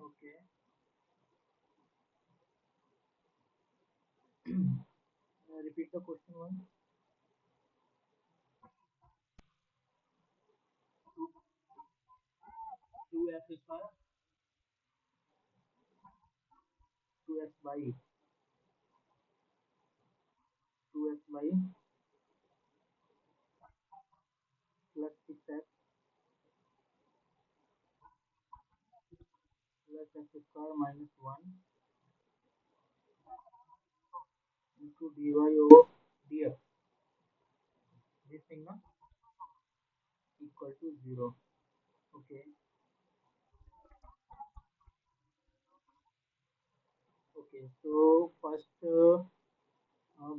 Okay. Repeat the question once. 2x square, 2x by 2x by plus 6x plus x square minus 1 into dy over dx. This thing now equal to 0. Okay. Okay. So first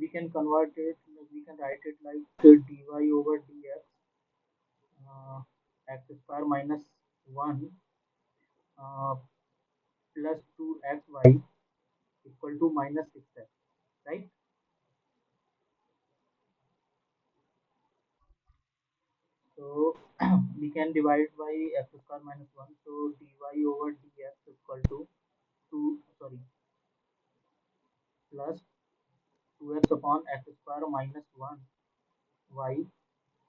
we can convert it. We can write it like dy over dx uh, x square minus 1 uh, plus 2xy equal to minus 6x. Right. So we can divide by x square minus 1. So dy over dx equal to 2, sorry, plus 2x upon x square minus 1 y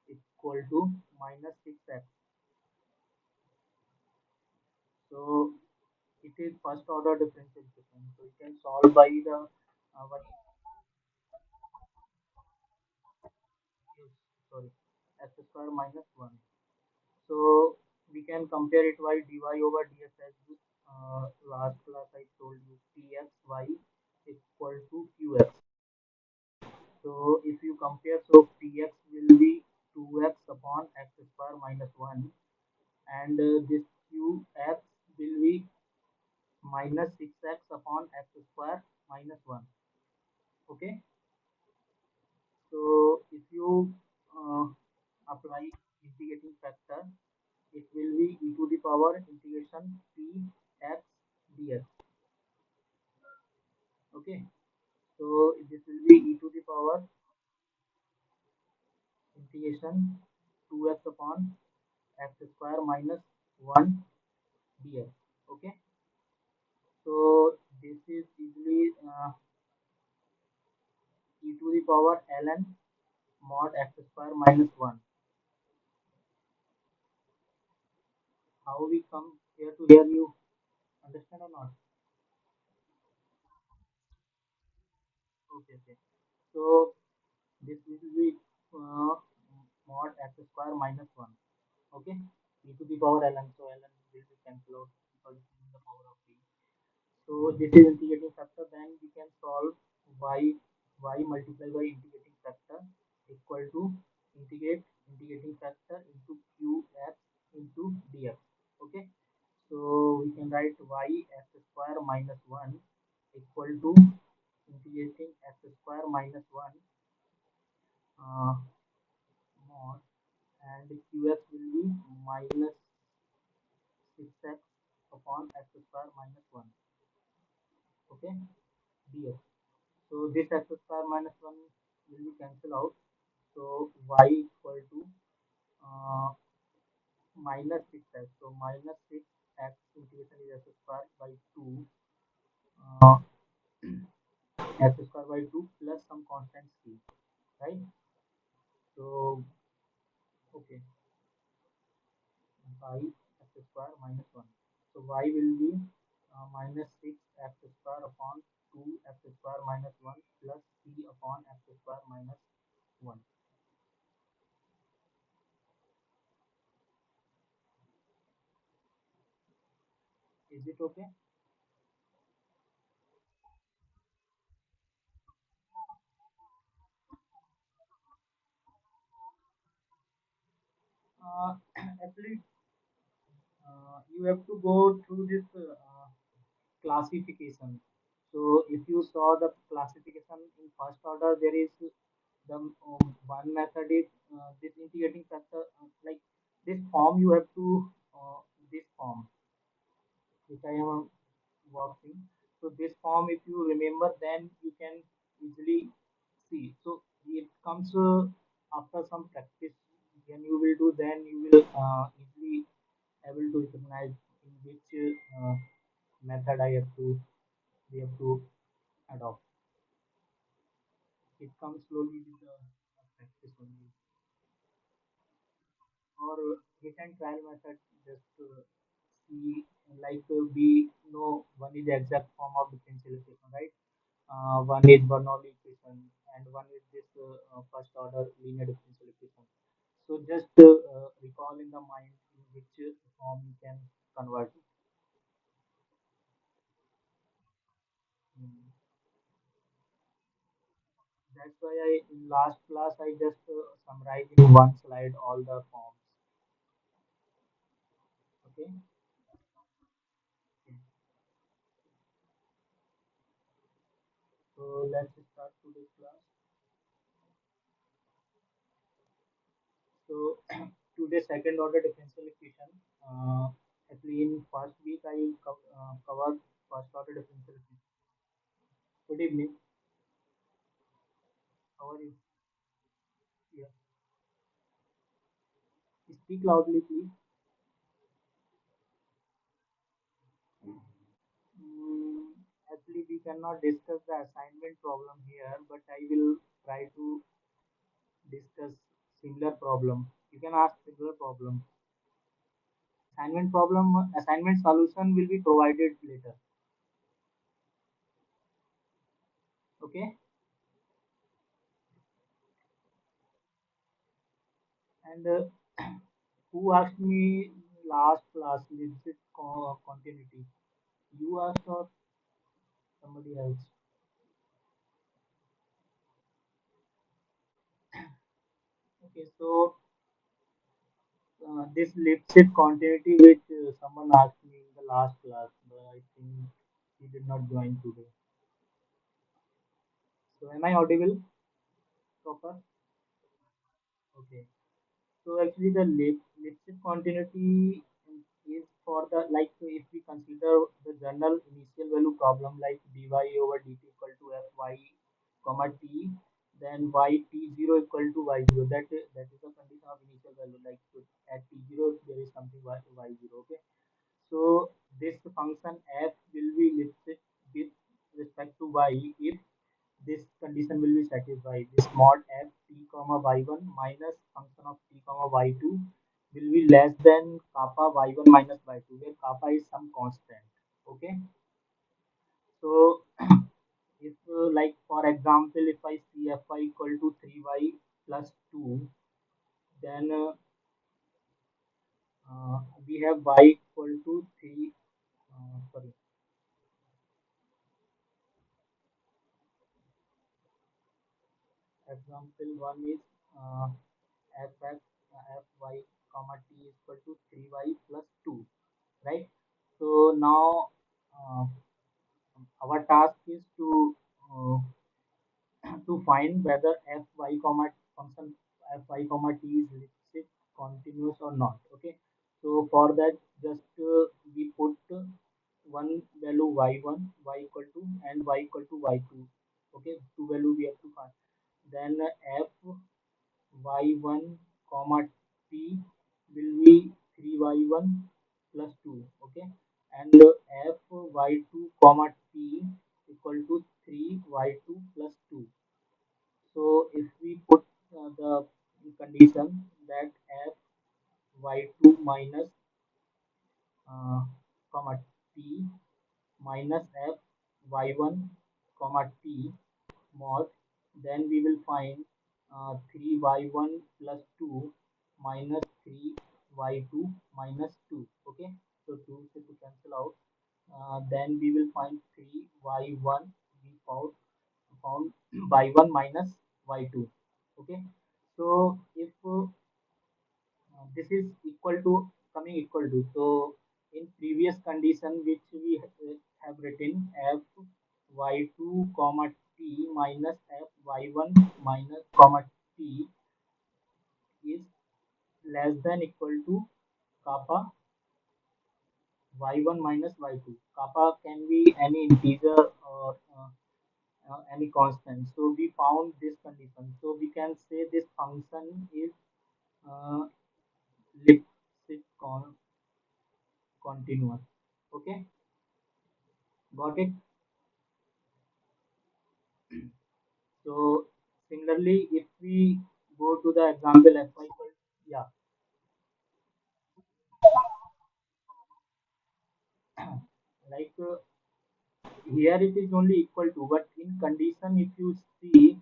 equal to minus 6x. So it is first order differential equation. So you can solve by the y, sorry, x square minus 1. So we can compare it by dy over dx as last class I told you pxy equal to qx. So if you compare, so px will be 2x upon x square minus 1 and this qx will be minus 6x upon x square minus 1. Okay. So if you apply integrating factor, it will be e to the power integration p x dx. Okay. So this will be e to the power integration 2x upon x square minus 1 dx. Okay. So this is easily e to the power ln mod x square minus 1. How we come here to hear you understand or not? Okay, okay. So this will be uh, mod x square minus 1. Okay, e to the power ln. So ln will be cancelled out because it's in the power of t. So this is integrating factor. Then we can solve y multiplied by integrating factor equal to integrating factor into qx into dx. Okay. So we can write y x square minus 1 equal to integrating x square minus 1 mod and qx will be minus 6x upon x square minus 1. Okay, dx. So this x square minus 1 will be cancelled out. So y equal to uh, minus 6x. So minus 6x integration is x square by 2 uh, x square by 2 plus some constant c. Right. So okay, y x square minus 1. So y will be minus 6x square upon 2x square minus 1 plus c upon x square minus 1. Is it okay? Actually, you have to go through this classification. So if you saw the classification in first order, there is the one method is this integrating factor like this form you have to this form which I am working. So this form, if you remember, then you can easily see. So it comes after some practice. When you will do, then you will easily able to recognize in which. method we have to adopt. It comes slowly with the practice only. Or hit and trial method, just see, like we know one is the exact form of differential equation, right? One is Bernoulli equation and one is this first order linear differential equation. So just recall in the mind in which form you can convert it. Mm. That's why I in last class I just summarized in one slide all the forms. Okay. Okay. So let's start today's class. So today's second order differential equation. Actually in first week I covered first order differential equation. Good evening. How are you? Yeah. Speak loudly, please. Mm, Actually, we cannot discuss the assignment problem here, but I will try to discuss similar problem. You can ask similar problem. Assignment solution will be provided later. Okay. And who asked me last class? Lipschitz continuity. You asked or somebody else? Okay. So this Lipschitz continuity, which someone asked me in the last class, but I think he did not join today. So am I audible proper? Okay. So actually the Lipschitz continuity is for the, like if we consider the general initial value problem like dy over dt equal to fy comma t, then y t0 equal to y0. That is the condition of initial value. Like at t0 there is something y0. Okay. So this function f will be listed with respect to y if this condition will be satisfied. This mod f t comma y1 minus function of t comma y2 will be less than kappa y1 minus y2, where kappa is some constant. Okay. So if like for example, if I see fy equal to 3y plus 2, then we have y equal to 3. Sorry. Example one is fx fy comma t is equal to 3y plus 2, right? So now uh, our task is uh, to find whether fy comma function fy comma t is Lipschitz continuous or not. Okay. So for that, just we put one value y1 y equal to and y equal to y2. Okay, two value we have to find. Then f y1 comma t will be 3y1 plus 2. Okay. And f y2 comma t equal to 3y2 plus 2. So if we put the condition that f y2 minus comma t minus f y1 comma t mod, then we will find 3y1 plus 2 minus 3y2 minus 2. Okay. So 2 to cancel out. Then we will find 3y1 we found y1 minus y2. Okay. So if this is equal to coming equal to, so in previous condition which we have written f y2 comma t minus f y1 minus comma t is less than equal to kappa y1 minus y2. Kappa can be any integer or any constant. So we found this condition, so we can say this function is uh, Lipschitz continuous. Okay. Got it? So similarly, if we go to the example fy equal, yeah, like here it is only equal to, but in condition if you see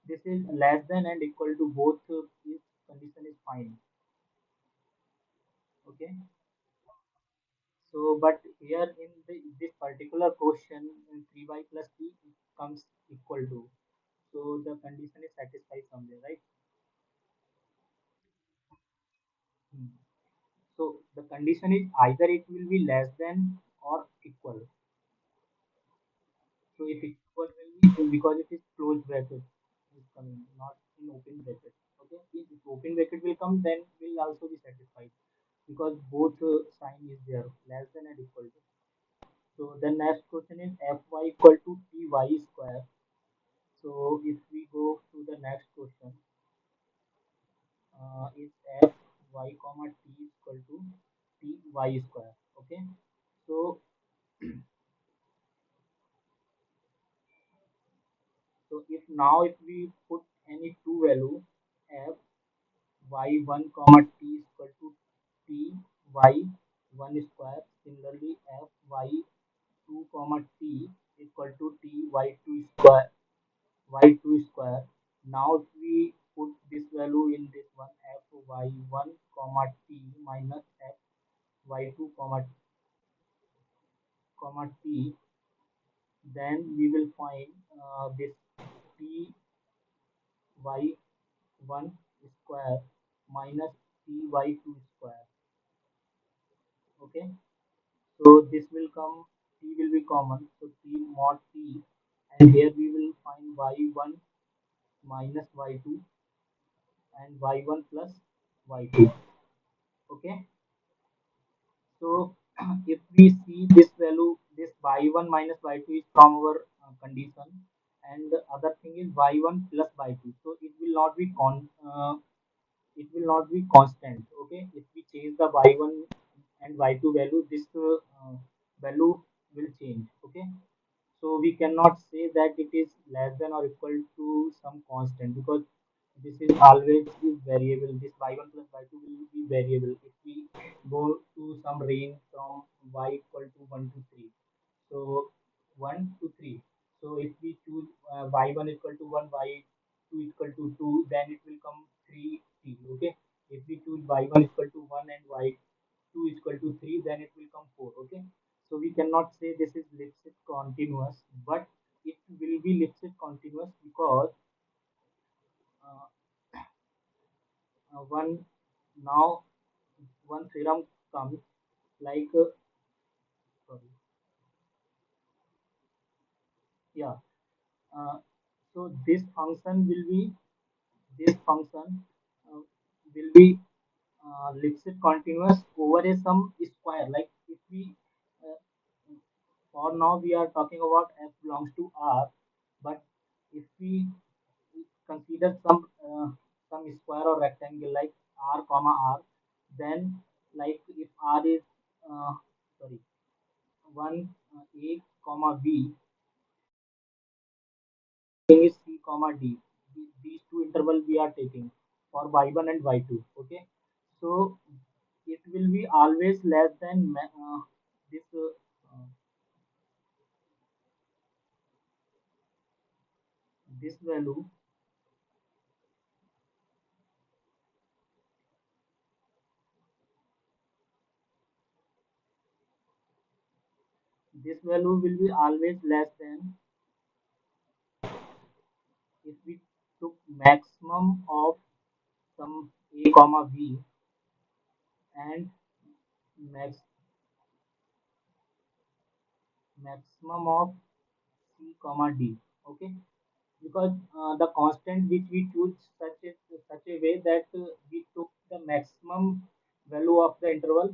this is less than and equal to both, if condition is fine. Okay. So, but here in this particular question, in 3y plus t it comes equal to. So the condition is satisfied somewhere, right? Hmm. So the condition is either it will be less than or equal. So if equal will be because it is closed bracket is coming, not in open bracket. Okay, if open bracket will come, then will also be satisfied because both sign is there, less than and equal to. So the next question is fy equal to ty square. So if we go to the next question, is fy comma t equal to ty square. Okay. So if now if we put any two value f y1 comma t equal to t y1 square. Similarly, f y2 comma t equal to t y2 square. Y2 square. Now if we put this value in this one, f y1 comma t minus f y2 comma t, then we will find this t y1 square minus t y2 square. Okay. So this will come, t will be common, so t mod t, and here we will find y1 minus y2 and y1 plus y2. Okay. So if we see this value, this y1 minus y2 is from our condition, and the other thing is y1 plus y2. So it will not be constant. Okay, if we change the y1 and y2 value, this value will change. Okay, so we cannot say that it is less than or equal to some constant because this is always is variable. This y1 plus y2 will be variable. If we go to some range from y equal to 1 to 3, so 1 to 3. So if we choose y1 equal to 1, y2 equal to 2, then it will come 3t. Okay. If we choose y1 equal to 1 and y2 equal to 3, then it will come 4. Okay. So we cannot say this is Lipschitz continuous, but it will be Lipschitz continuous because uh, one now one theorem comes like sorry, yeah. Uh, so this function uh, will be Lipschitz continuous over a some square. Like if we uh, for now we are talking about f belongs to R, but if we consider some square or rectangle like R comma R, then like if R is sorry, one A comma B, thing is C comma D. These two interval we are taking for y1 and y2. Okay, so it will be always less than this this value. This value will be always less than if we took maximum of some A comma B and max maximum of C comma D. Okay, because the constant which we choose such a way that we took the maximum value of the interval,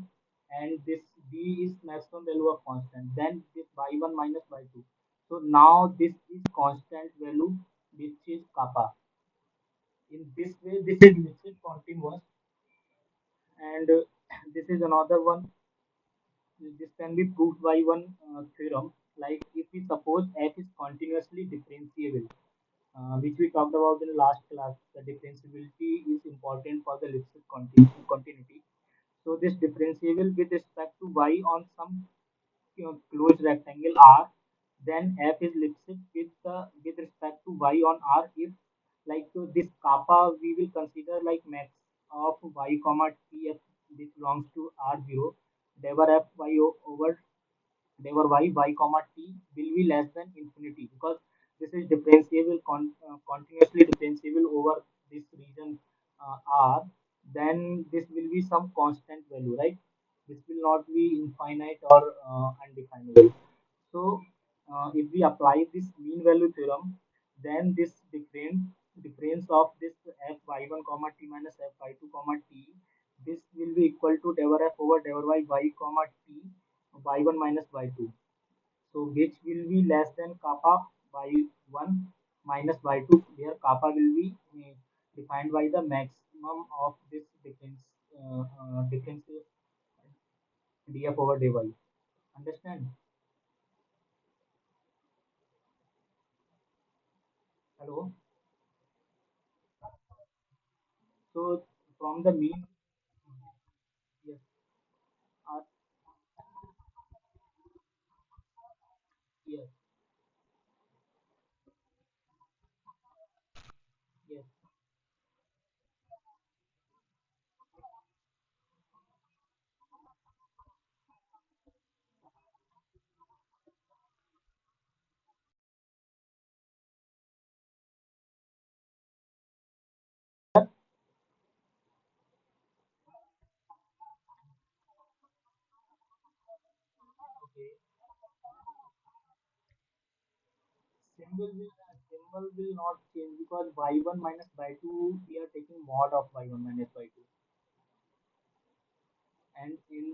and this D is maximum value of constant. Then this y1 minus y2. So now this is constant value which is kappa. In this way, this is listed continuous, and this is another one this can be proved by one theorem. Like if we suppose f is continuously differentiable, which we talked about in last class, the differentiability is important for the Lipschitz continuity. So this differentiable with respect to y on some closed rectangle R, then f is Lipschitz with respect to y on R if like this kappa we will consider like max of y comma t f this belongs to R0, wherever f y over wherever y comma t will be less than infinity because this is differentiable continuously differentiable over this region R, then this will be some constant value, right? This will not be infinite or undefinable. So if we apply this mean value theorem, then this difference of this f y1 comma t minus f y2 comma t, this will be equal to del f over del y comma t y1 minus y2. So which will be less than kappa y1 minus y2, where kappa will be defined by the maximum of this difference df over dy. Understand? Hello. So from the mean, yes, uh, yes, yes, okay. Symbol will not change because y1 minus y2 we are taking mod of y1 minus y2, and in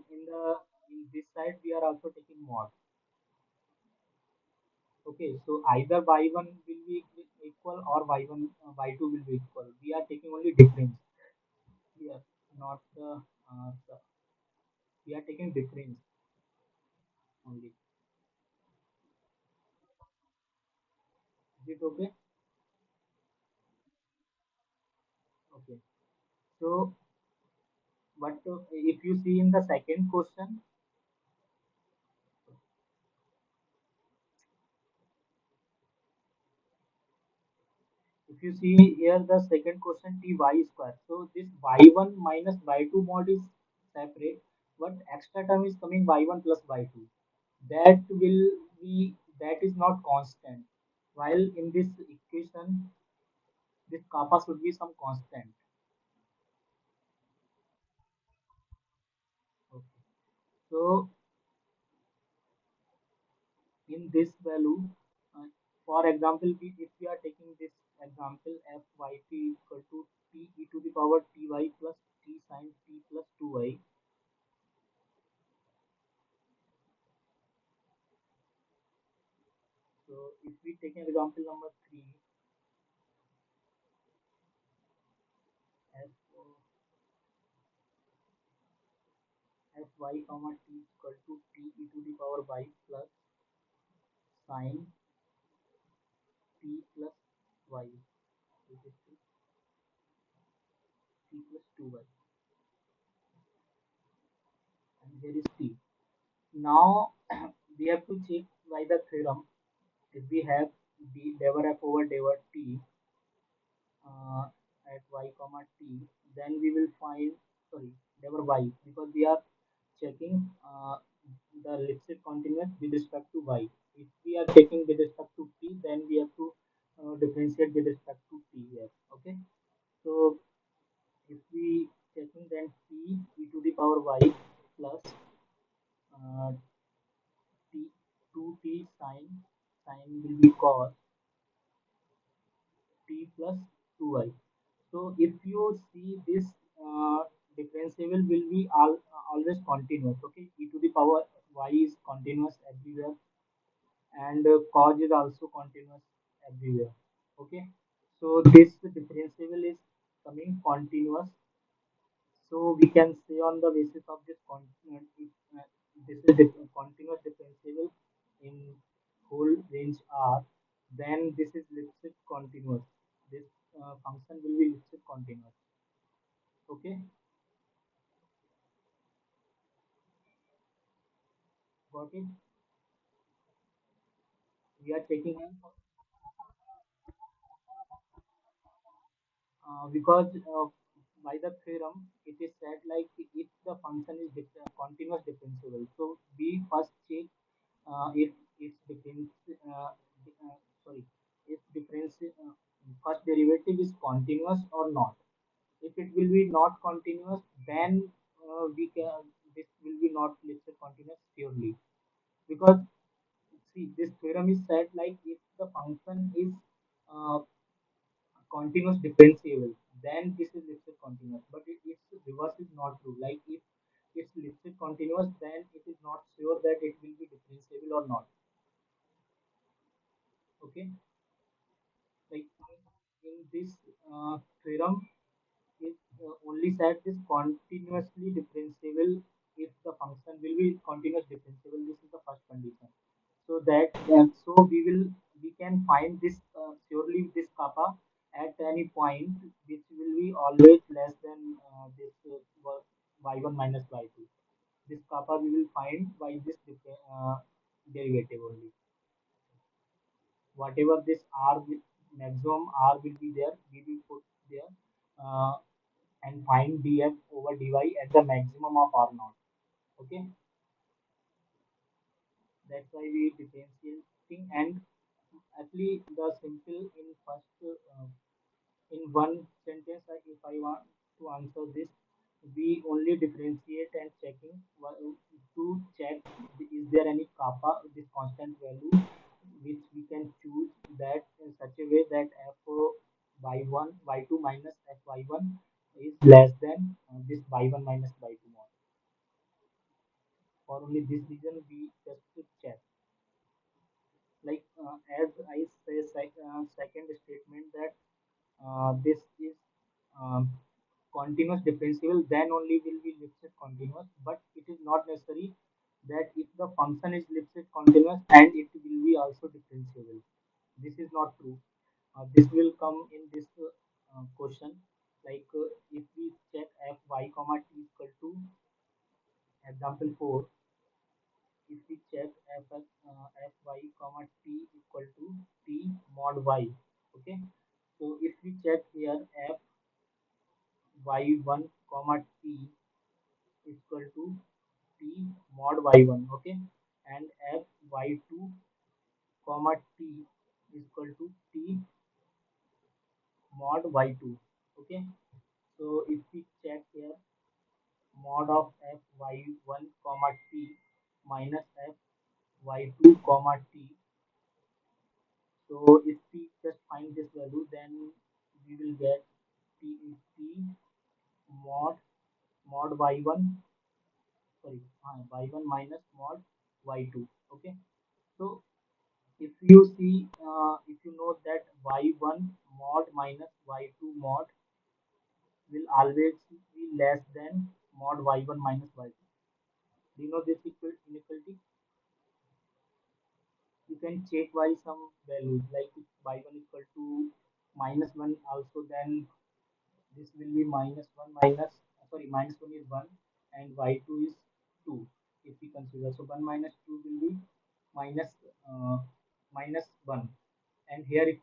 this side we are also taking mod. Okay, so either y1 will be equal or y1 y2 will be equal. We are taking only difference here, not we are taking difference only. Is it okay? Okay. So, but if you see in the second question, if you see here the second question ty square. So this y1 minus y2 mod is separate, but extra term is coming y1 plus y2. That will be that is not constant. While in this equation, this kappa should be some constant. Okay. So in this value, uh, for example, if we are taking this example fyt equal to t e to the power ty plus t sine t plus 2y. So if we take an example number 3, f fy comma t equal to t e to the power y plus sine t plus y, which is t plus 2y, and here is t. Now we have to check by the theorem. If we have d del f over del t uh, at y comma t, then we will find sorry del y because we are checking the Lipschitz continuous with respect to y. If we are checking with respect to t, then we have to differentiate with respect to t here. Okay, so if we checking then t e to the power y plus uh, t 2t sine will be cos t plus 2y. So if you see this differentiable will be always continuous. Okay, e to the power y is continuous everywhere, and cos is also continuous everywhere. Okay, so this differentiable is coming continuous. So we can say on the basis of this this is continuous differentiable in whole range R, then this is Lipschitz continuous. This function will be Lipschitz continuous. Okay, got it? We are taking because by the theorem it is said like if the function is continuous differentiable. So we first check if its difference sorry if difference first derivative is continuous or not. If it will be not continuous, then we can this will be not listed continuous purely because see this theorem is said like if the function is uh, continuous differentiable, then this is listed continuous. But its reverse is not true. Like if it's listed continuous, then it is not sure that it will be differentiable or not. Okay, like in this theorem, it only said this continuously differentiable if the function will be continuous differentiable. This is the first condition. So that so we can find this surely this kappa at any point which will be always less than this y1 minus y2. This kappa we will find by this derivative only. Whatever this r will, maximum r will be there, we will put there and find df over dy at the maximum of r naught. Okay, that's why we differentiating and actually the simple in first in one sentence if I want to answer this, we only differentiate and checking to check is there any kappa this constant value which we can choose that in such a way that f y1 y2 minus f y1 is less than this y1 minus y2 mod. For only this reason we just check. Like as I say second statement that this is um, continuous differentiable, then only will be Lipschitz continuous. But it is not necessary that if the function is Lipschitz continuous and it will be also differentiable. This is not true. This will come in this question. Like if we check f y comma t equal to example 4, if we check f y comma t equal to t mod y. Okay, so if we check here f y1 comma t equal to t mod y1. Okay, and f y2 comma t equal to t mod y2. Okay, so if we check here mod of f y1 comma t minus f y2 comma t. So if we just find this value, then we will get t mod y1 sorry y1 minus mod y2. Okay, so if you see if you note that y1 mod minus y2 mod will always be less than mod y1 minus y2. Do you know this inequality? You can check by some values like if y1 equal to minus 1 also, then this will be minus 1 minus minus 1 is 1 and y2 is 2 if we consider. So 1 minus 2 will be minus minus 1, and here if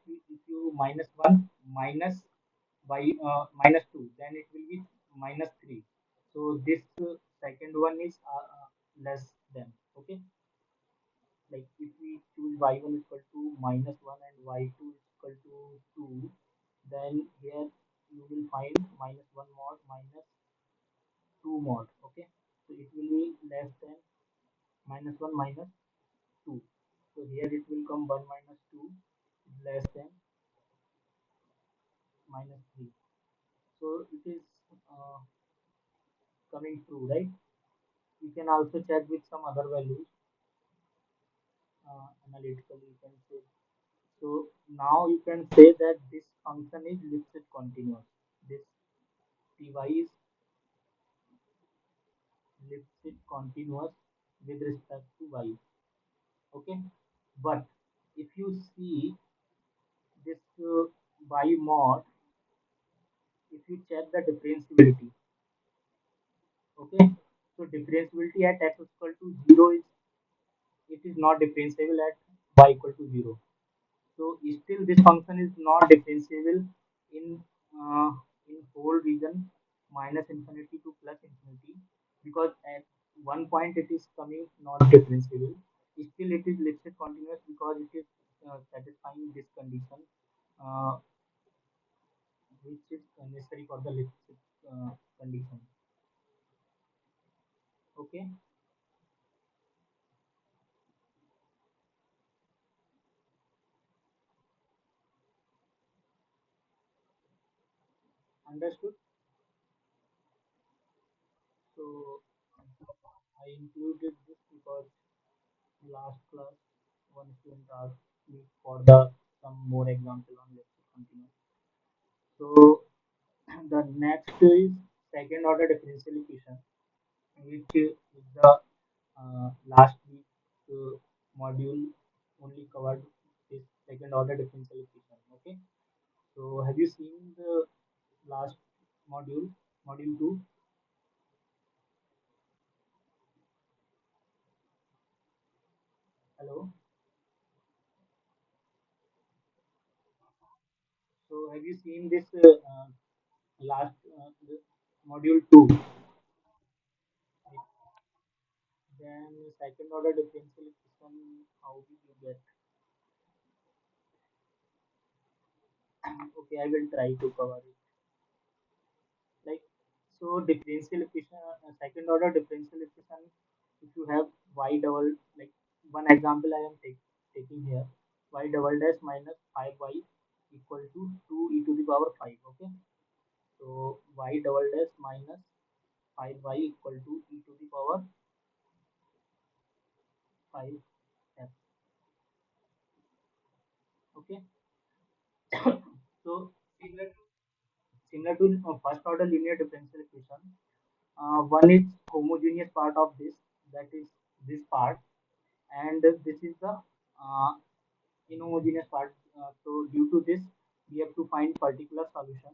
you minus 1 minus by minus 2, then it will be minus 3. So this second one is less than. Okay, like if we choose y1 equal to minus 1 and y2 equal to 2, then here you will find minus 1 mod minus 2 mod. Okay, so it will be less than minus 1 minus 2. So here it will come 1 minus 2 less than minus 3. So it is uh, coming true, right? You can also check with some other values analytically. You can say. So now you can say that this function is Lipschitz continuous. This ty is Lipschitz continuous. with respect to y. Okay, but if you see this y mod, if you check the differentiability, okay, so differentiability at x equal to 0 is, it is not differentiable at y equal to 0. So still this function is not differentiable in uh, in whole region minus infinity to plus infinity, because at one point it is coming not differentiable. Still it is Lipschitz continuous because it is satisfying this condition, uh, which is necessary for the Lipschitz condition. Okay, understood. So I included this because last class one student asked me for the some more example on Lipschitz continuous. So the next is second order differential equation, which is the last week module only covered this second order differential equation. Okay, so have you seen the last module, module 2? Hello, so have you seen this last the module 2? Then second order differential equation, how did you get? Okay, I will try to cover it. Like, so differential equation, second order differential equation, if you have y double, like one example I am taking here, y double dash minus 5y equal to 2 e to the power 5. Okay, so y double dash minus 5y equal to e to the power 5f. Okay, so similar to first order linear differential equation, one is homogeneous part of this, that is this part, and this is the inhomogeneous part. So due to this, we have to find particular solution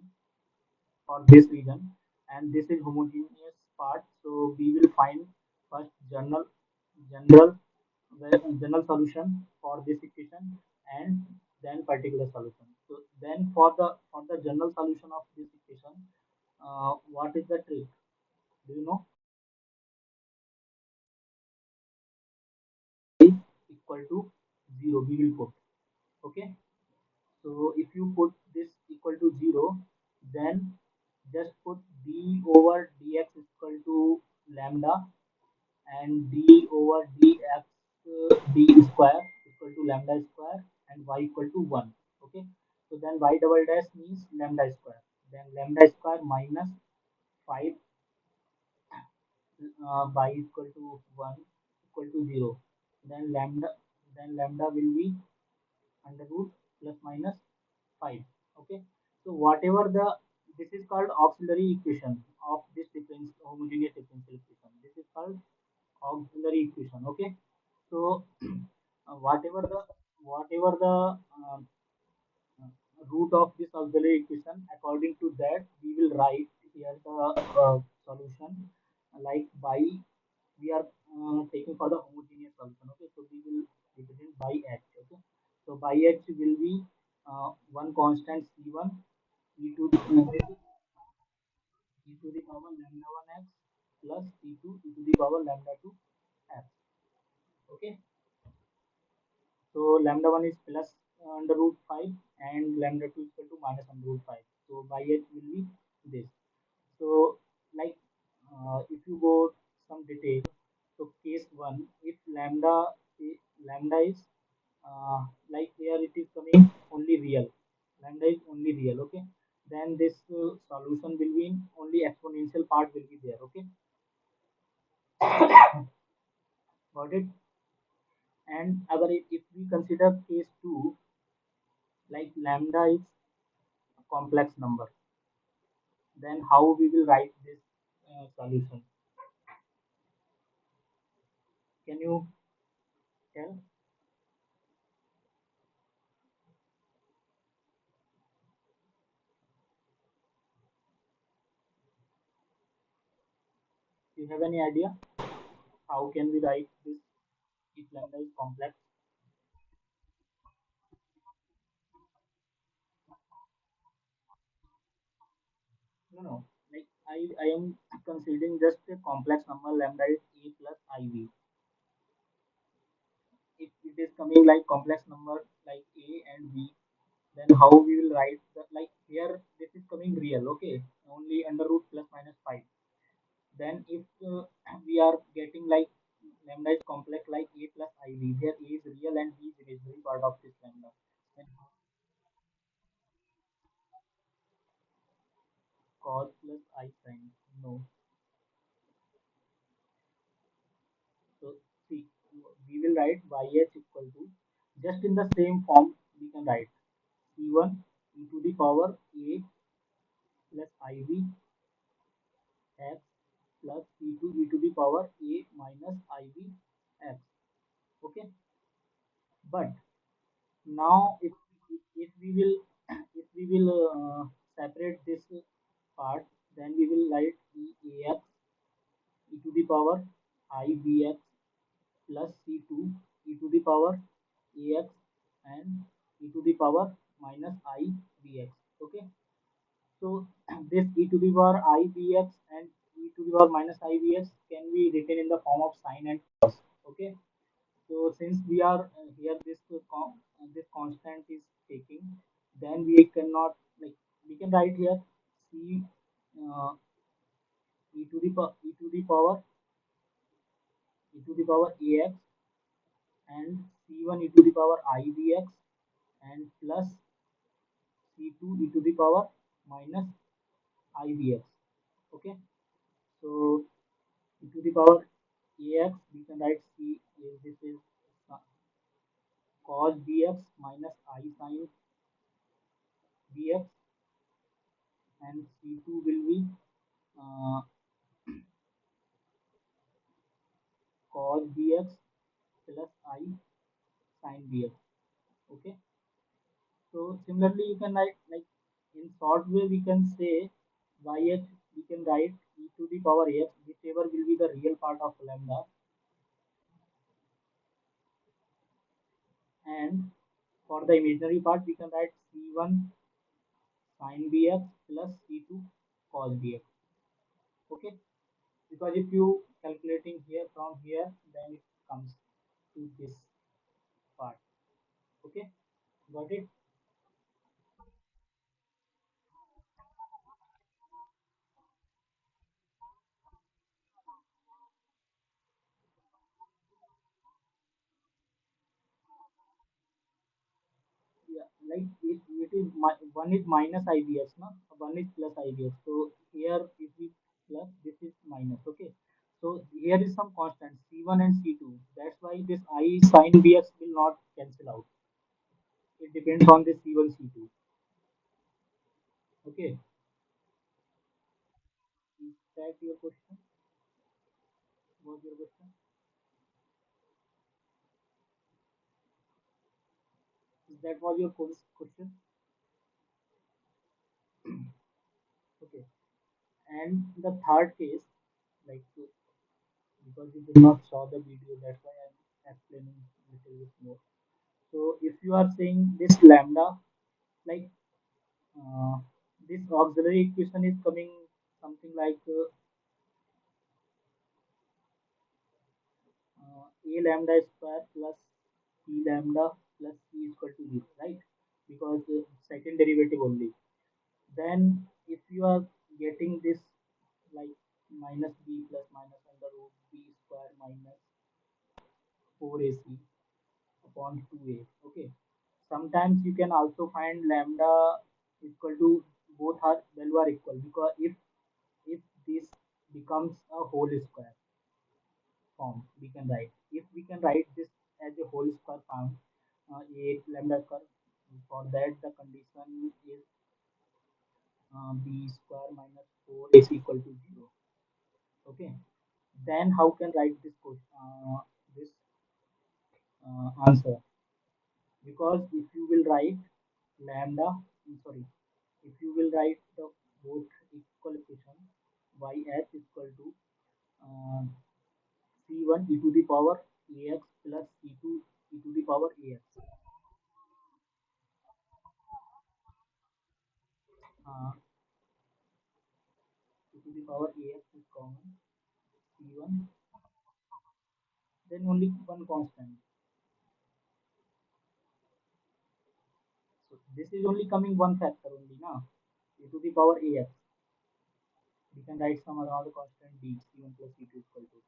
for this region, and this is homogeneous part. So we will find first general general solution for this equation, and then particular solution. So then for the general solution of this equation, what is the trick? Do you know? Is equal to 0. We will put. Okay. So if you put this equal to 0, then just put d over dx equal to lambda, and d over dx d square equal to lambda square, and y equal to 1. Okay. So then y double dash means lambda square. Then lambda square minus 5 by equal to 1 equal to 0. Then lambda will be under root plus minus 5. Okay, so whatever the, this is called auxiliary equation of this difference homogeneous differential equation. This is called auxiliary equation. Okay, so whatever the uh, root of this auxiliary equation, according to that we will write here the solution, like by we are taking for the homogeneous solution. Okay, so we will represent by h. Okay, so by h will be one constant c1 e to e to the power lambda 1 x plus c2 e to the power lambda 2 x. Okay, so lambda 1 is plus under root 5, and lambda 2 is equal to minus under root 5. So by h will be this. So like if you go some detail, so case 1, if lambda is like here it is coming only real, lambda is only real. Okay, then this solution will be in only exponential part will be there. Okay, got it. And agar if we consider case 2, like lambda is a complex number, then how we will write this solution? Can you tell? Do you have any idea how can we write this if lambda is complex? No, no. Like I am considering just a complex number lambda is a plus iv. If it is coming like complex number like a and b, then how we will write the like here this is coming real, okay? Only under root plus minus 5. Then if we are getting like lambda is complex like a plus iv, where a is real and b is imaginary part of this lambda. Then cos plus I sin. No. So see, we will write yh equal to just in the same form we can write c1 e to the power a plus iv x plus c2 e to the power a minus iv x. Okay, but now if we will if we will separate this part, then we will write eax e to the power ivx plus c2 e to the power ax and e to the power minus ivx. Okay, so this e to the power ivx and e to the power minus ivx can be written in the form of sine and cos. Okay, so since we are here this constant is taking, then we cannot like we can write here c uh, e to the power e to the power ax and c1 e to the power ivx and plus c2 e to the power minus ivx. Okay, so e to the power ax we can write this is cos bx minus I sin bx and c2 will be uh, cos bx plus I sin bx. Okay, so similarly you can write like in short way we can say yh we can write e to the power x whichever will be the real part of lambda, and for the imaginary part we can write c1 sin bx plus c2 cos bx. Okay, because if you calculating here from here then it comes to this part. Okay, got it? Yeah, like it is one is minus IBS, no? One is plus IBS. So here if we plus, this is minus. Okay. So here is some constant C1 and C2. That's why this I sin BX will not cancel out. It depends on the C1 C2. Okay. Is that your question? Was your question? Is that was your question? Okay. And the third case, like because you did not saw the video, that's why I'm explaining a little bit more. So if you are saying this lambda, like uh, this auxiliary equation is coming something like a lambda square plus c lambda plus c is equal to 0, right? Because second derivative only. Then if you are getting this like minus b plus minus under root b square minus 4ac upon 2a. Okay. Sometimes you can also find lambda equal to both are value are equal, because if this becomes a whole square form, we can write. If we can write this as a whole square form, a lambda square, for that the condition is b square minus 4 is equal to 0. Okay. Then how can write this question? This answer, because if you will write lambda, sorry, if you will write the both equal equation, y(x) equal to uh, c1 e to the power ax plus c2 e to the power ax. Uh, e to the power ax is common, c1, then only one constant. So this is only coming one factor only now, e to the power ax. We can write some other constant d, c1 plus c2 equal to.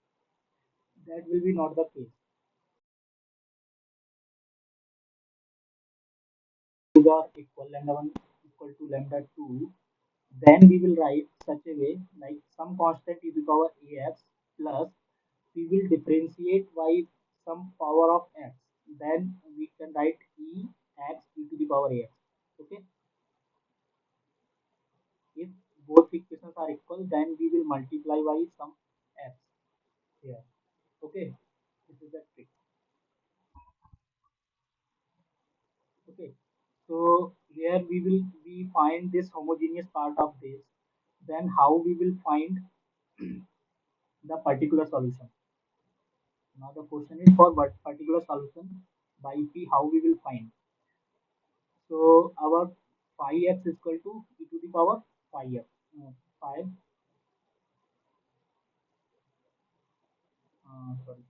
That will be not the case. These are equal, lambda 1 equal to lambda 2. Then we will write such a way like some constant e to the power ax plus we will differentiate by some power of x. Then we can write e x e to the power ax. Okay. If both equations are equal, then we will multiply by some x here. Okay. This is the trick. Okay. So here we find this homogeneous part of this. Then how we will find the particular solution. Now the question is for what particular solution by p how we will find. So our phi x is equal to e to the power phi x. 5 sorry,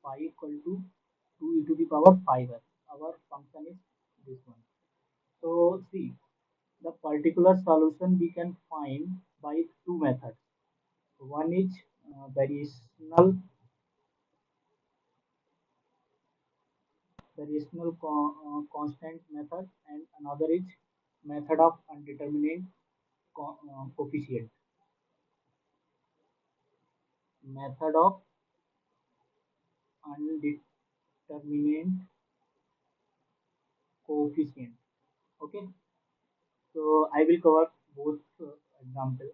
phi equal to 2 e to the power 5x. Our function is this one. So see, the particular solution we can find by two methods. One is constant method, and another is method of undeterminate coefficient. Method of undeterminate coefficient. Okay, so I will cover both example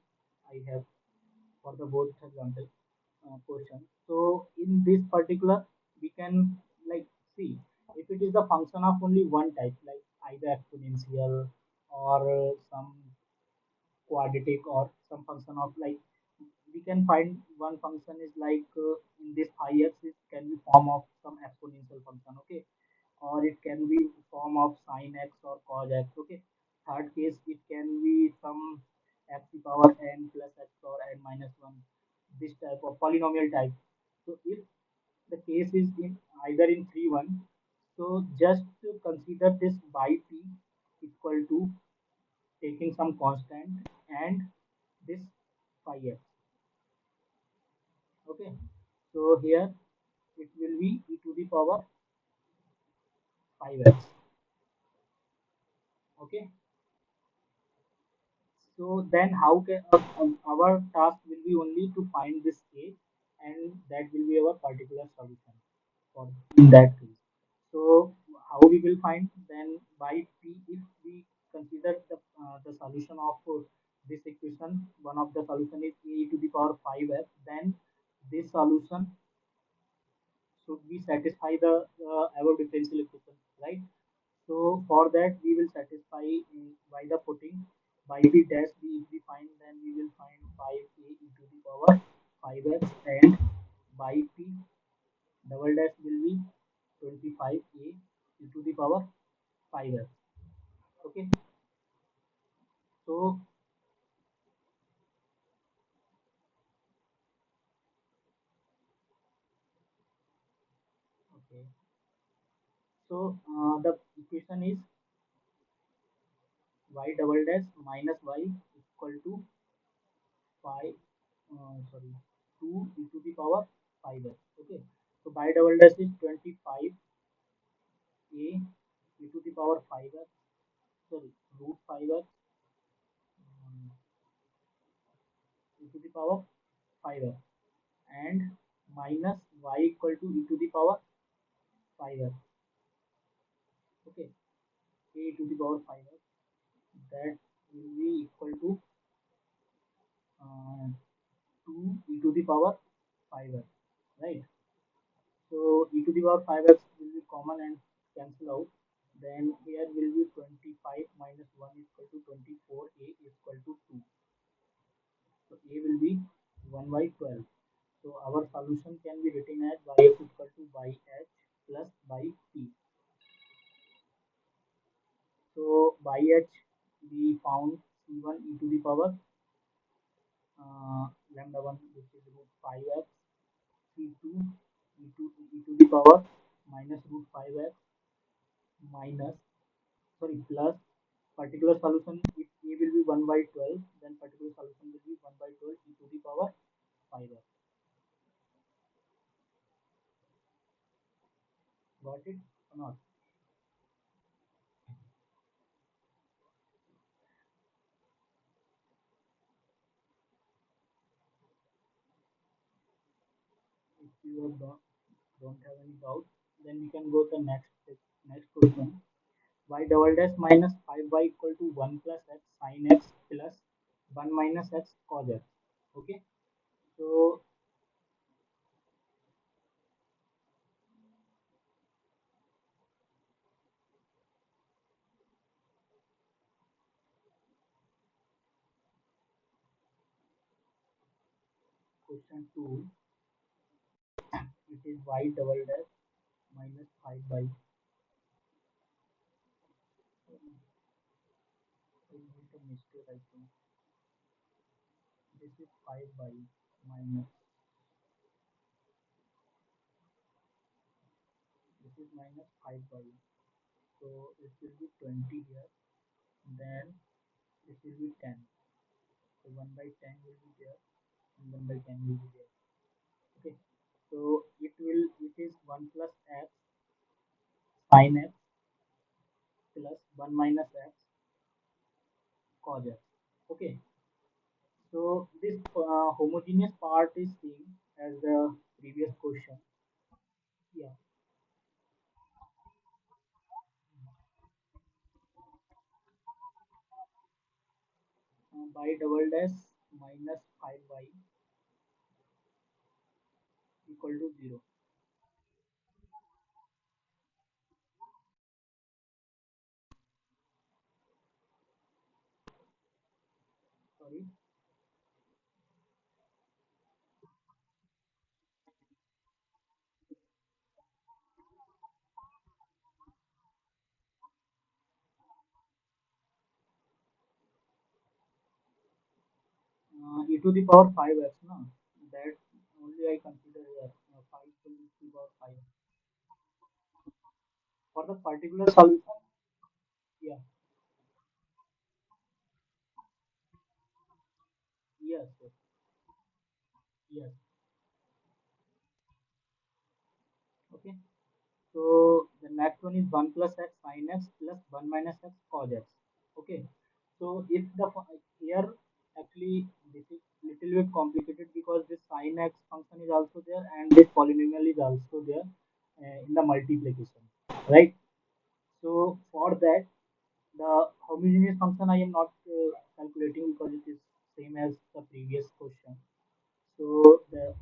I have for the both example question. So in this particular, we can like see if it is the function of only one type, like either exponential or some quadratic or some function of like we can find one function is like in this phi x it can be form of some exponential function, okay, or it can be form of sin x or cos x, okay. Third case it can be some x to power n plus x power n minus 1, this type of polynomial type. So if the case is in either in 3 1, so just to consider this by p equal to taking some constant and this phi x, okay. So here it will be e to the power 5x, okay. So then how can our task will be only to find this case, and that will be our particular solution for in that case. So how we will find then by p, if we consider the solution of this equation, one of the solution is a to the power 5x, then this solution should be satisfy the above differential equation, right? So for that we will satisfy by the putting by the dash b, if we find then we will find 5a into the power 5x, and by p double dash will be 25a into the power 5x, okay. So okay, so the equation is y double dash minus y equal to 5 sorry 2 e to the power 5x, okay. So by double dash is 25 a e to the power 5x, sorry, root 5x e to the power 5x, and minus y equal to e to the power 5x, okay. A to the power 5x, that will be equal to 2 e to the power 5x. right? So e to the power 5x will be common and cancel out. Then here will be 25 minus 1 is equal to 24, a is equal to 2. So a will be 1 by 12. So our solution can be written as y is equal to y h plus by t. So by h we found c1 e to the power lambda 1 which is root 5x, c2 e to the power minus root 5x minus, sorry, plus particular solution if a will be 1 by 12, then particular solution will be 1 by 12 e to the power 5x. Got it or not? If you don't have any doubt, then we can go to the next question. Y double dash minus 5y equal to 1 plus x sin x plus 1 minus x cos x. Okay, so question 2, it is y double dash minus 5y. I made a mistake, I think. This is 5y minus, this is minus 5y. So it will be 20 here. Then it will be 10. So 1 by 10 will be there and 1 by 10 will be there. Okay. So it is 1 plus x sin x plus 1 minus x cos x. Okay. So this homogeneous part is same as the previous question. Yeah. By double dash minus 5y equal to 0. Sorry. E to the power 5x. No? That only I consider here. 5 to the power 5. For the particular solution, yeah. Yes. Yes. Yes. Okay. So the next one is 1 plus x sin x plus 1 minus x cos x. Okay. So if the here actually this is little bit complicated because this sin x function is also there and this polynomial is also there in the multiplication, right? So for that the homogeneous function I am not calculating because it is same as the previous question. So the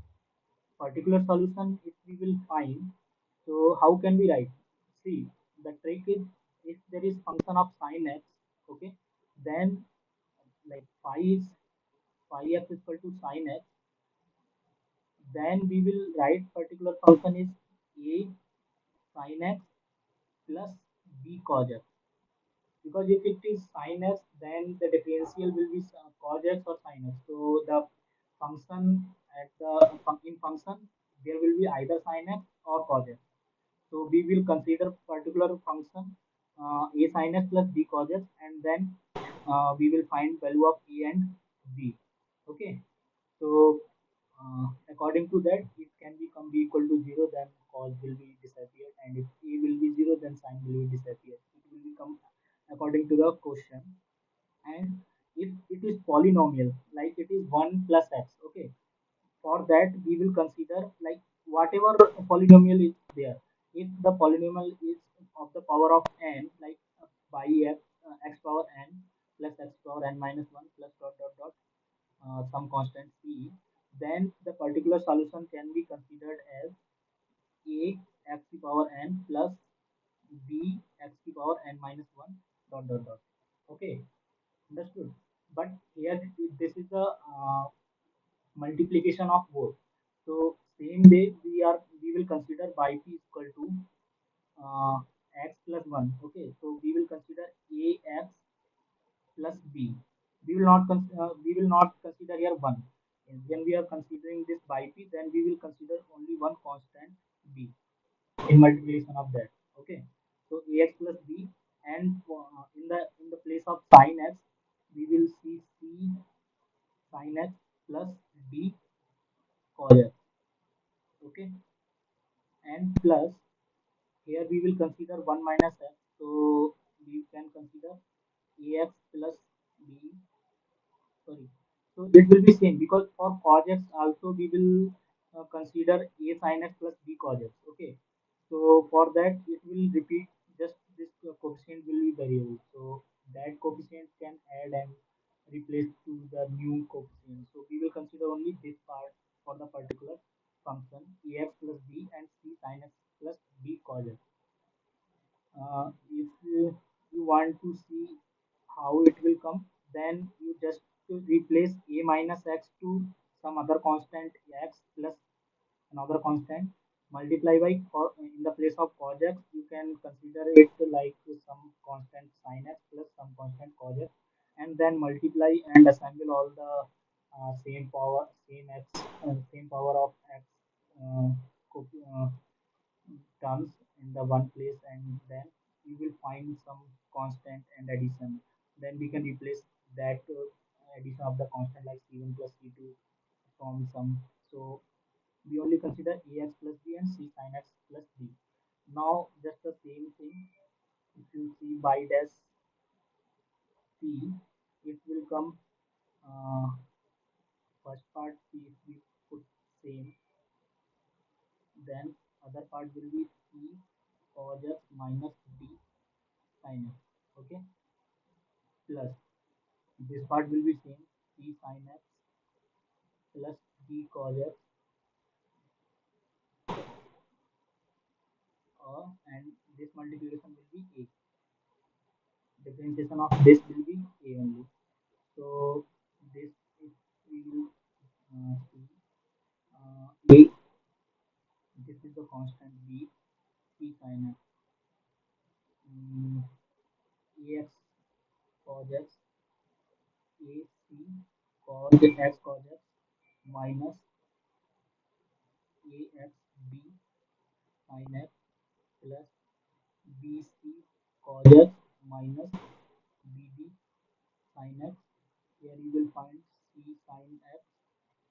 particular solution if we will find, so how can we write? See, the trick is if there is function of sin x, okay, then like phi x is equal to sin x, then we will write particular function is a sin x plus b cos x. Because if it is sin x, then the differential will be cos x or sin x. So the function at the in function there will be either sin x or cos x. So we will consider particular function a sin x plus b cos x, and then we will find value of a and b. Okay. So according to that, it can become b equal to 0, then cos will be disappeared, and if a will be 0, then sin will be disappeared. It will become according to the question. And if it is polynomial, like it is 1 plus x, okay, for that we will consider like whatever polynomial is there. If the polynomial is of the power of n, like by x power n plus x power n minus 1 plus dot some constant c, then the particular solution can be considered a x to power n plus b x to power n minus 1 dot dot dot. Okay, understood. But here this is the multiplication of both. So same way we will consider by p equal to uh, x plus 1. Okay, so we will consider ax plus b. We will not consider here 1. And when we are considering this by p, then we will consider only one constant b in multiplication of that. Okay, so ax plus b, and in the place of sin x, we will see c sin x plus d cos x. Okay, and plus here we will consider 1 minus x, so we can consider ax plus b. Sorry, so it will be same because for cos x also we will consider a sin x plus b cos x. Okay, so for that it will repeat, just this coefficient will be variable, so that coefficient can add and replace to the new coefficient. So we will consider only this part for the particular function ax plus b and c sin x plus b cos x. If you want to see how it will come, then you just to replace a minus x to some other constant x plus another constant, multiply by, or in the place of cos x you can consider it like some constant sin x plus some constant cos x, and then multiply and assemble all the same power of x uh, terms in the one place, and then you will find some constant and addition. Then we can replace that addition of the constant like c1 plus c2 from some. So we only consider ax plus b and c sin x plus b. Now just the same thing, if you see by dash c, it will come first part c, if we put same, then other part will be c cos x minus d sin x. Okay, plus this part will be same, c sin x plus d cos x, and this multiplication will be a. Differentiation of this will be a only. So this, if we will see a, this is the constant b, c sin x, ax cos x, a c cos x cos x minus ax b sin x plus bc cos x minus bb sin x. Here you will find c sin x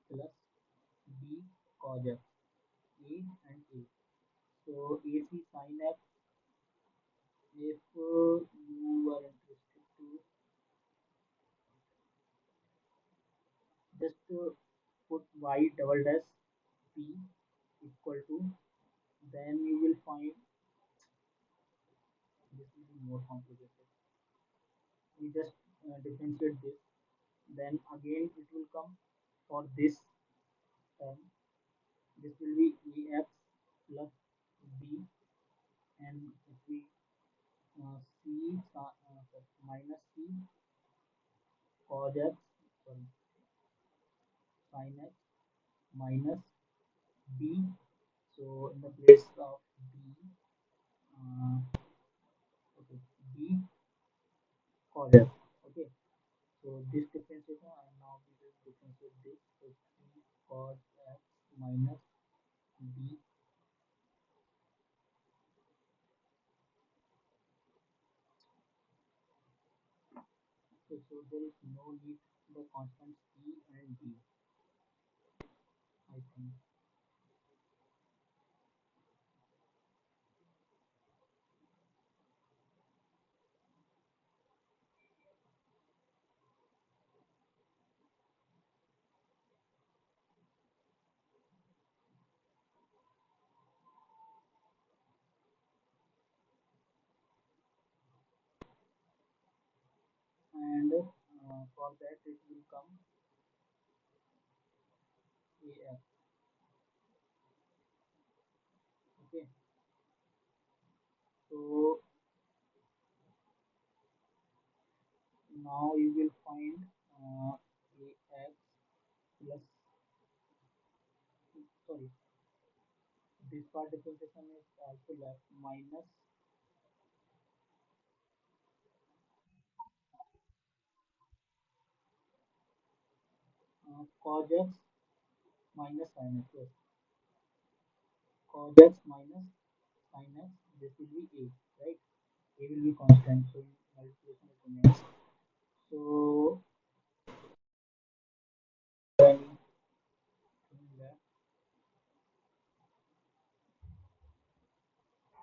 plus b cos x, a and a. So ac sin x, if you are interested to just put y double dash p equal to, then you will find this will be more complicated. We just differentiate this, then again it will come for this term. This will be ax plus b, and if we minus c cos x, sorry, sin x minus b. So in the place of b, okay, b cos x. Okay, so this differentiation, and now we will differentiate this. So c cos x minus b. So there is no need the constant c and d, I think. And for that it will come ax. Okay, so now you will find ax plus, sorry, this part differentiation is also left, minus cos x minus sin x. Yes, cos x minus sin x, this will be a, right? A will be constant, so multiplication it remains. So anything left.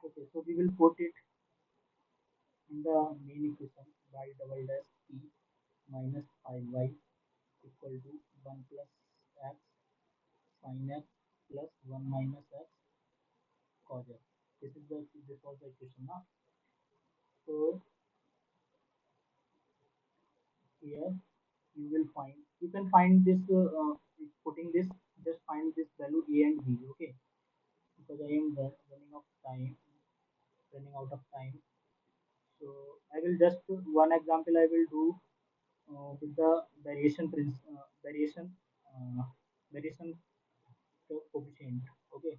Okay, so we will put it in the main equation, y double dash e minus 5y equal to 1 plus x sin x plus 1 minus x cos x. This was the equation now. So here you can find this putting this, just find this value a and b. Okay, because I am running out of time. So I will just one example I will do with the uh, variation coefficient. Okay,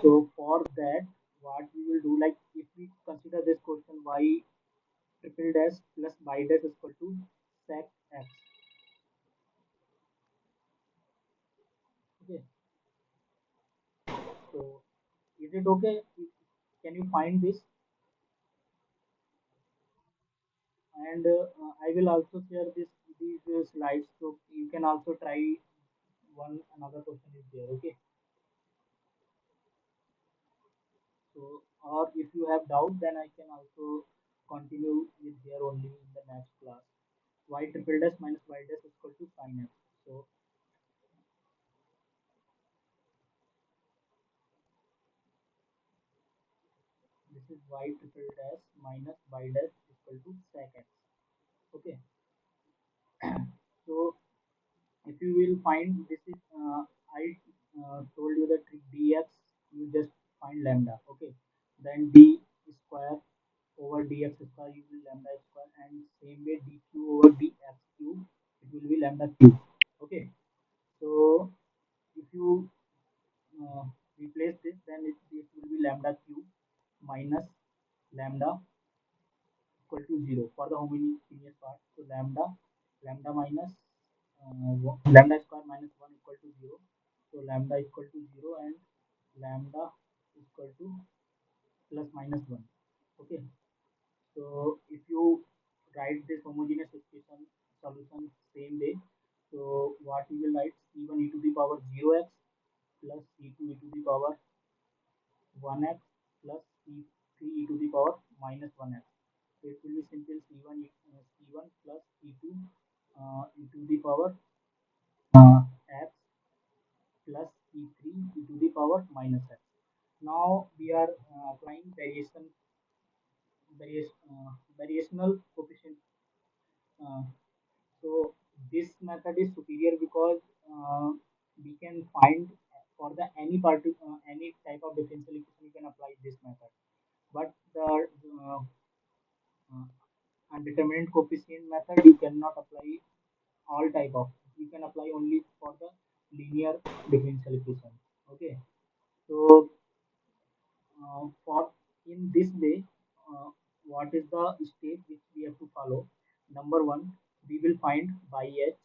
so for that, what we will do, like if we consider this question, y triple dash plus y dash is equal to sec x. Okay, so is it okay? Can you find this? And I will also share these slides, so you can also try. One another question is there. Okay, so or if you have doubt, then I can also continue with here only in the next class. Y triple dash minus y dash is equal to sin x. So this is y triple dash minus y dash is equal to sec x. Okay, so if you will find this is I told you the trick dx, you just find lambda. Okay, then d square over dx square, you will lambda square, and same way dq over dx cube, it will be lambda cube. Okay, so if you uh, replace this, then it will be lambda cube minus lambda equal to 0 for the homogeneous part. So lambda minus lambda square minus 1 equal to 0. So lambda equal to 0 and lambda equal to plus minus 1. Okay. So if you write this homogeneous equation solution same way, so what we will write, c1 e to the power 0x plus c2 e to the power 1x plus c3 e to the power minus 1x. So it will be simple c1 plus c2 e to the power x plus c3 e to the power minus x. Now we are applying variational coefficient. Uh, so this method is superior because we can find for the any type of differential equation we can apply this method. But the uh, undetermined coefficient method you cannot apply all type of. You can apply only for the linear differential equation. Okay, so for in this way, uh, what is the step which we have to follow? Number one, we will find by h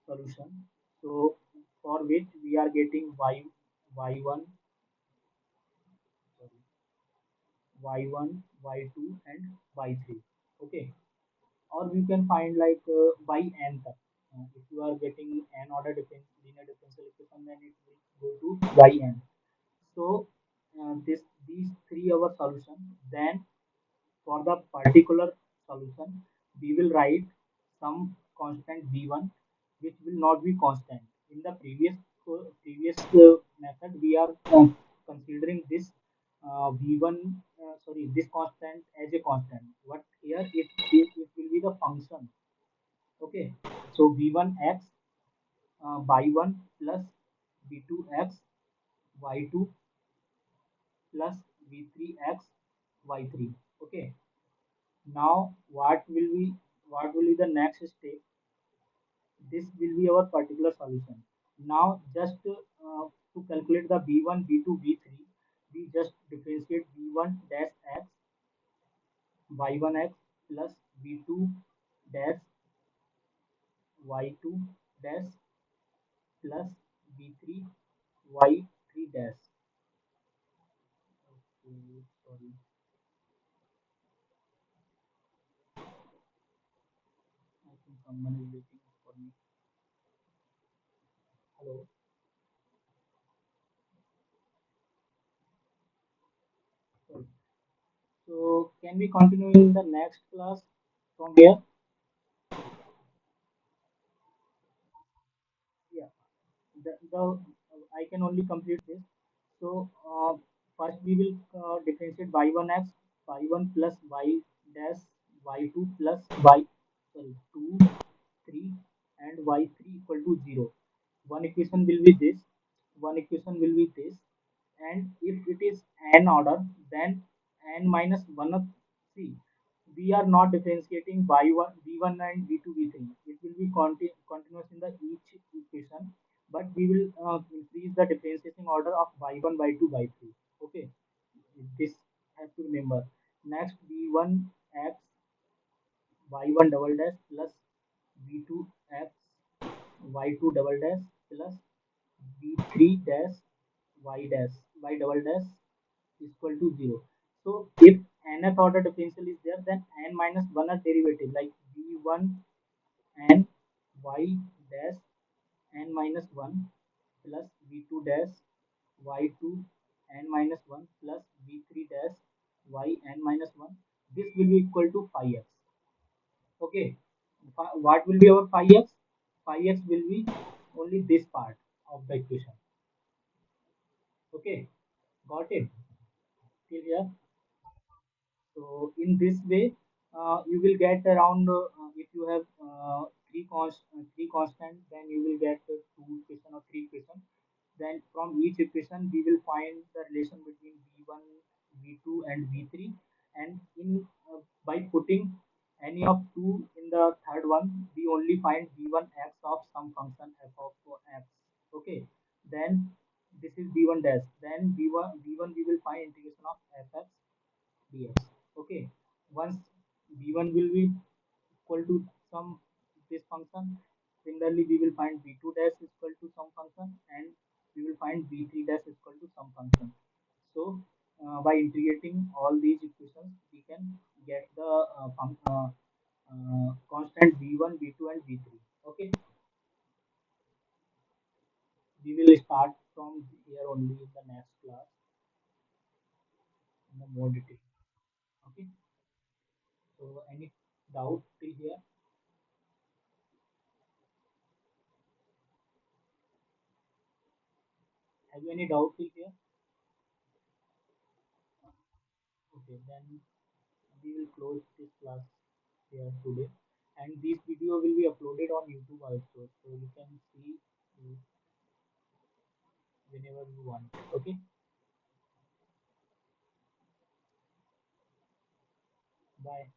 solution. So for which we are getting y1, sorry, y1, y2, and y3. Okay, or we can find like by n term. If you are getting n order linear differential equation, then it will go to by n. So these three our solution. Then for the particular solution, we will write some constant v1, which will not be constant. In the previous method, we are considering this v1, sorry, this constant as a constant. But here it will be the function. Okay, so v1 x by 1 plus v2 x y2 plus v3x y3. Okay. Now what will be the next step? This will be our particular solution. Now just to calculate the v1, v2, v3, we just differentiate v1 dash x y1x plus v2 dash y2 dash plus v3 y3 dash. Okay, sorry, I think someone is waiting for me. Hello. Sorry. So can we continue in the next class from here? Yeah. The I can only complete this. So first we will differentiate y1x, y1 plus y dash, y2 plus y, sorry, 2, 3 and y3 equal to 0. One equation will be this, one equation will be this, and if it is n order, then n minus 1 of, see, we are not differentiating y1 v1 and v2 v3. It will be continuous in the each equation, but we will increase the differentiating order of y1 y2 y3. Okay, this have to remember. Next v1 x y1 double dash plus v2 x y2 double dash plus v3 dash y dash y double dash is equal to 0. So if nth order differential is there, then n minus 1 are derivative like v1 n y dash n minus 1 plus v2 dash y2 n minus 1 plus v3 dash y n minus 1. This will be equal to phi x. Okay. What will be our phi x? Phi x will be only this part of the equation. Okay. Got it? Till here. So in this way, you will get around if you have three constant, then you will get two equation or three equation. Then from each equation, we will find the relation between v1, v2, and v3. And in by putting any of two in the third one, we only find v1 x of some function f of x. Okay. Then this is v1 dash. Then v1 we will find integration of fx dx. Okay. Once v1 will be equal to some this function, similarly we will find v2 dash is equal to some function, and we will find v3 dash is equal to some function. So by integrating all these equations, we can get the constant v1, v2, and v3. Okay. We will start from here only in the next class in the more detail. Okay. So any doubt till here? Have you any doubt till here? Okay, then we will close this class here today. And this video will be uploaded on YouTube also. So you can see whenever you want. Okay, bye.